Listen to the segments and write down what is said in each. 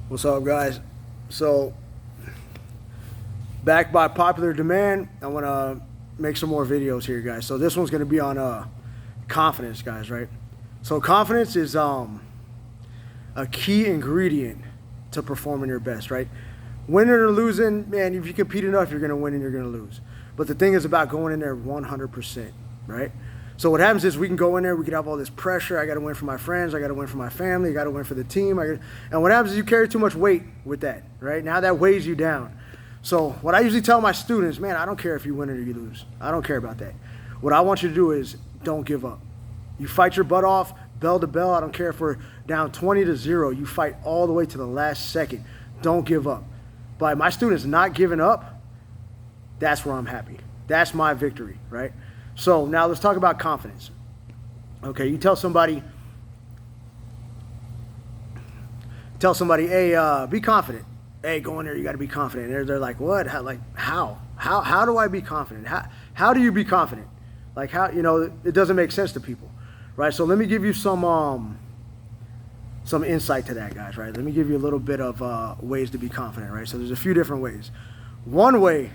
What's up, guys? So, back by popular demand, I want to make some more videos here, guys. So this one's going to be on confidence, guys, right? So confidence is a key ingredient to performing your best, right? Winning or losing, man, if you compete enough, you're going to win and you're going to lose. But the thing is about going in there 100%, right? So what happens is we can go in there, we can have all this pressure. I got to win for my friends. I got to win for my family. I got to win for the team. And what happens is you carry too much weight with that, right? Now that weighs you down. So what I usually tell my students, man, I don't care if you win or you lose. I don't care about that. What I want you to do is don't give up. You fight your butt off, bell to bell. I don't care if we're down 20-0. You fight all the way to the last second. Don't give up. By my students not giving up, that's where I'm happy. That's my victory, right? So now let's talk about confidence. Okay, you tell somebody, hey, be confident. Hey, go in there, you got to be confident. They're like, what? How do I be confident? How do you be confident? Like, how, it doesn't make sense to people, right? So let me give you some insight to that, guys, right? Let me give you a little bit of ways to be confident, right? So there's a few different ways. One way,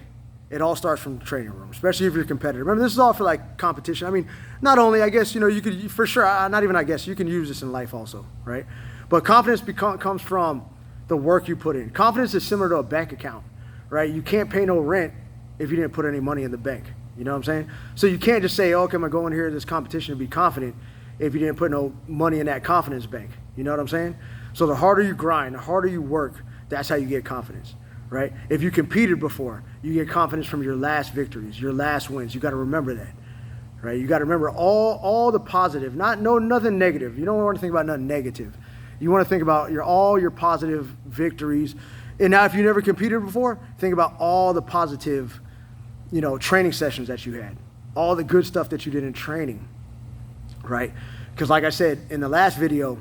it all starts from the training room, especially if you're a competitor. Remember, this is all for like competition. I mean, not only, I guess, you could, for sure, not even I guess, you can use this in life also, right? But confidence comes from the work you put in. Confidence is similar to a bank account, right? You can't pay no rent if you didn't put any money in the bank. You know what I'm saying? So you can't just say, okay, I'm going to go in here to this competition to be confident if you didn't put no money in that confidence bank. You know what I'm saying? So the harder you grind, the harder you work, that's how you get confidence, right? If you competed before, you get confidence from your last victories, your last wins. You got to remember that, right? You got to remember all the positive, nothing negative. You don't want to think about nothing negative. You want to think about all your positive victories. And now if you never competed before, think about all the positive, training sessions that you had, all the good stuff that you did in training, right? Because like I said, in the last video,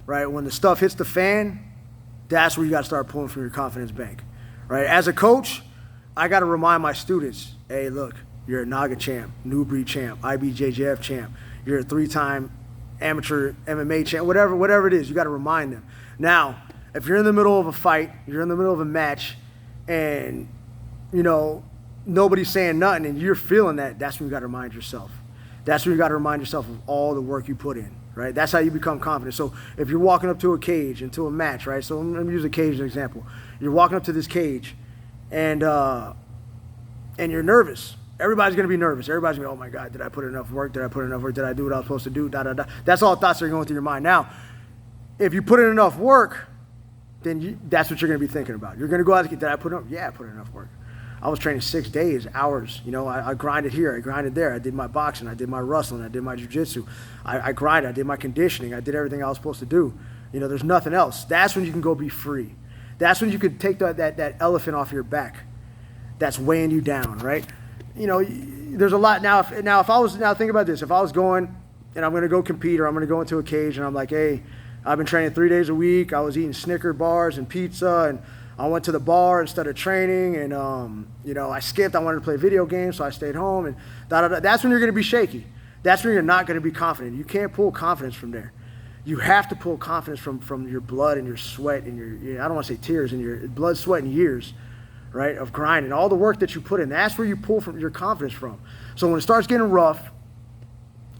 right, when the stuff hits the fan, that's where you got to start pulling from your confidence bank, right? As a coach, I got to remind my students, hey, look, you're a Naga champ, New Breed champ, IBJJF champ. You're a 3-time amateur MMA champ, whatever it is, you got to remind them. Now, if you're in the middle of a fight, you're in the middle of a match, and, nobody's saying nothing, and you're feeling that, that's when you got to remind yourself. That's when you got to remind yourself of all the work you put in, right? That's how you become confident. So if you're walking up to a cage, into a match, right? So I'm going to use a cage as an example. You're walking up to this cage, and you're nervous. Everybody's going to be nervous. Everybody's going to be, oh my God, did I put in enough work? Did I put in enough work? Did I do what I was supposed to do? That's all thoughts that are going through your mind. Now, if you put in enough work, then that's what you're going to be thinking about. You're going to go out and did I put in enough? Yeah, I put in enough work. I was training 6 days, hours. I grinded here, I grinded there. I did my boxing, I did my wrestling, I did my jiu-jitsu. I grinded, I did my conditioning, I did everything I was supposed to do. There's nothing else. That's when you can go be free. That's when you could take that elephant off your back that's weighing you down, right? There's a lot now. Think about this. If I was going and I'm going to go compete, or I'm going to go into a cage and I'm like, hey, I've been training 3 days a week. I was eating Snicker bars and pizza, and I went to the bar instead of training, and I skipped. I wanted to play video games, so I stayed home, and that's when you're going to be shaky. That's when you're not going to be confident. You can't pull confidence from there. You have to pull confidence from your blood and your sweat and your I don't want to say tears, and your blood, sweat, and years, right, of grinding, all the work that you put in. That's where you pull from your confidence from. So when it starts getting rough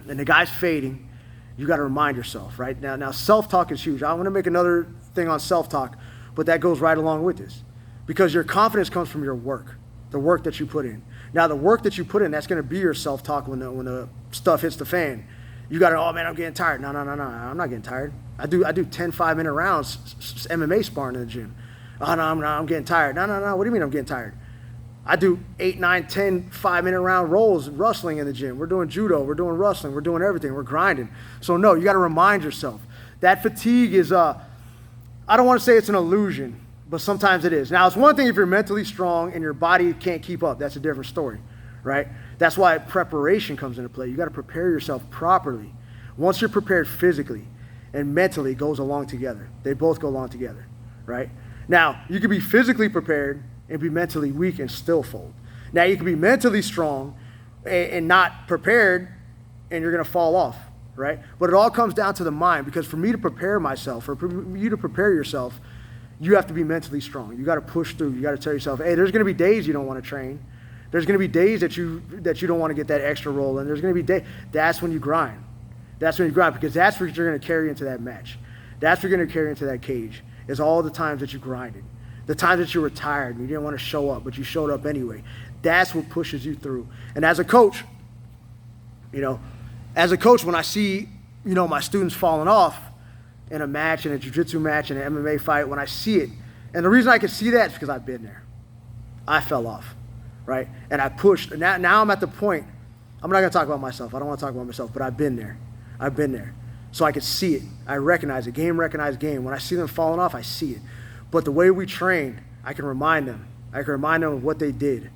and the guy's fading, you got to remind yourself, right? Now self-talk is huge. I want to make another thing on self-talk, but that goes right along with this, because your confidence comes from your work, the work that you put in. Now, the work that you put in, that's going to be your self-talk when the stuff hits the fan. You got to, oh man, I'm getting tired. No, I'm not getting tired. I do 10 5-minute rounds, MMA sparring in the gym. Oh no, I'm getting tired. No. What do you mean I'm getting tired? I do 8, 9, 10 5-minute round rolls, wrestling in the gym. We're doing judo, we're doing wrestling, we're doing everything, we're grinding. So no, you got to remind yourself. That fatigue is I don't want to say it's an illusion, but sometimes it is. Now, it's one thing if you're mentally strong and your body can't keep up. That's a different story, right? That's why preparation comes into play. You got to prepare yourself properly. Once you're prepared physically and mentally, goes along together. They both go along together, right? Now, you can be physically prepared and be mentally weak and still fold. Now, you can be mentally strong and not prepared, and you're going to fall off. right? But it all comes down to the mind, because for me to prepare myself, or for you to prepare yourself, you have to be mentally strong. You got to push through. You got to tell yourself, hey, there's going to be days you don't want to train. There's going to be days that you don't want to get that extra roll, and there's going to be days. That's when you grind. That's when you grind, because that's what you're going to carry into that match. That's what you're going to carry into that cage, is all the times that you grinded. The times that you were tired and you didn't want to show up, but you showed up anyway. That's what pushes you through. And as a coach, when I see, my students falling off in a match, in a jiu-jitsu match, in an MMA fight, when I see it, and the reason I can see that is because I've been there. I fell off, right? And I pushed. And now I'm at the point, I'm not going to talk about myself. I don't want to talk about myself, but I've been there. I've been there. So I can see it. I recognize it. Game recognized game. When I see them falling off, I see it. But the way we train, I can remind them. I can remind them of what they did,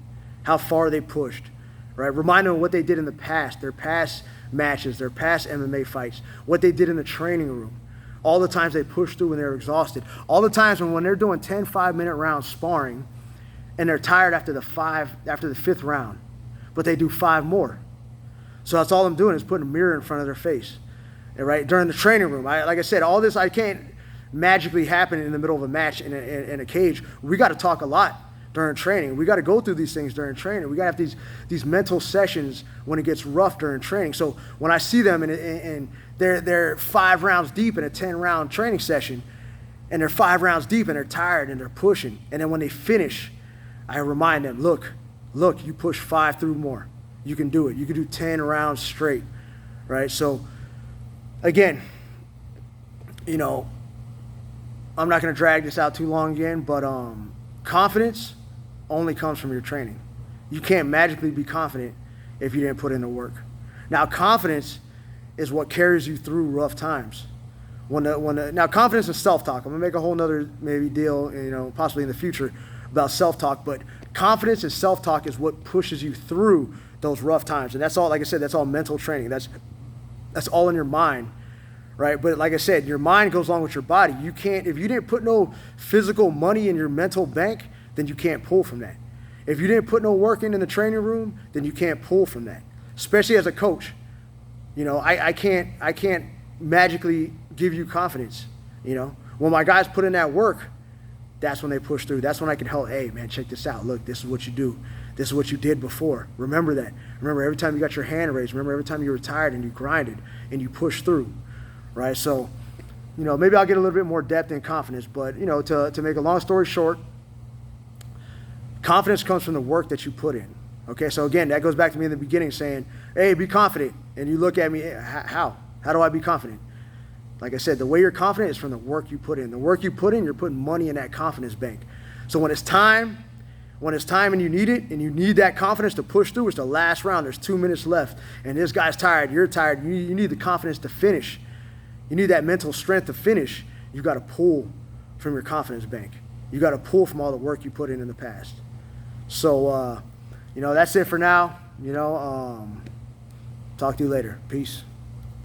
how far they pushed, right? Remind them of what they did in the past, their past matches, their past MMA fights, what they did in the training room, all the times they pushed through when they were exhausted, all the times when they're doing 10 5-minute rounds sparring and they're tired after the fifth round, but they do 5 more. So that's all I'm doing, is putting a mirror in front of their face, right? During the training room, like I said, all this, I can't magically happen in the middle of a match in a cage. We got to talk a lot during training. We got to go through these things during training. We got to have these mental sessions when it gets rough during training. So when I see them and they're 5 rounds deep in a 10-round training session, and they're 5 rounds deep and they're tired and they're pushing, and then when they finish, I remind them, look, you push 5 through more. You can do it. You can do 10 rounds straight, right? So again, I'm not going to drag this out too long again, but confidence only comes from your training. You can't magically be confident if you didn't put in the work. Now, confidence is what carries you through rough times. Now, confidence and self-talk. I'm going to make a whole nother maybe deal, possibly in the future, about self-talk, but confidence and self-talk is what pushes you through those rough times. And that's all, like I said, that's all mental training. That's all in your mind. Right, but like I said, your mind goes along with your body. You can't, if you didn't put no physical money in your mental bank, then you can't pull from that. If you didn't put no work in the training room, then you can't pull from that. Especially as a coach, I can't magically give you confidence. When my guys put in that work, that's when they push through. That's when I can help. Hey, man, check this out. Look, this is what you do. This is what you did before. Remember that. Remember every time you got your hand raised. Remember every time you were tired and you grinded and you pushed through. Right, so, maybe I'll get a little bit more depth in confidence, but, to make a long story short, confidence comes from the work that you put in. Okay, so again, that goes back to me in the beginning saying, hey, be confident. And you look at me, how? How do I be confident? Like I said, the way you're confident is from the work you put in. The work you put in, you're putting money in that confidence bank. So when it's time and you need it, and you need that confidence to push through, it's the last round. There's 2 minutes left, and this guy's tired, you're tired, you need the confidence to finish. You need that mental strength to finish. You got to pull from your confidence bank. You got to pull from all the work you put in the past. So, that's it for now. Talk to you later. Peace.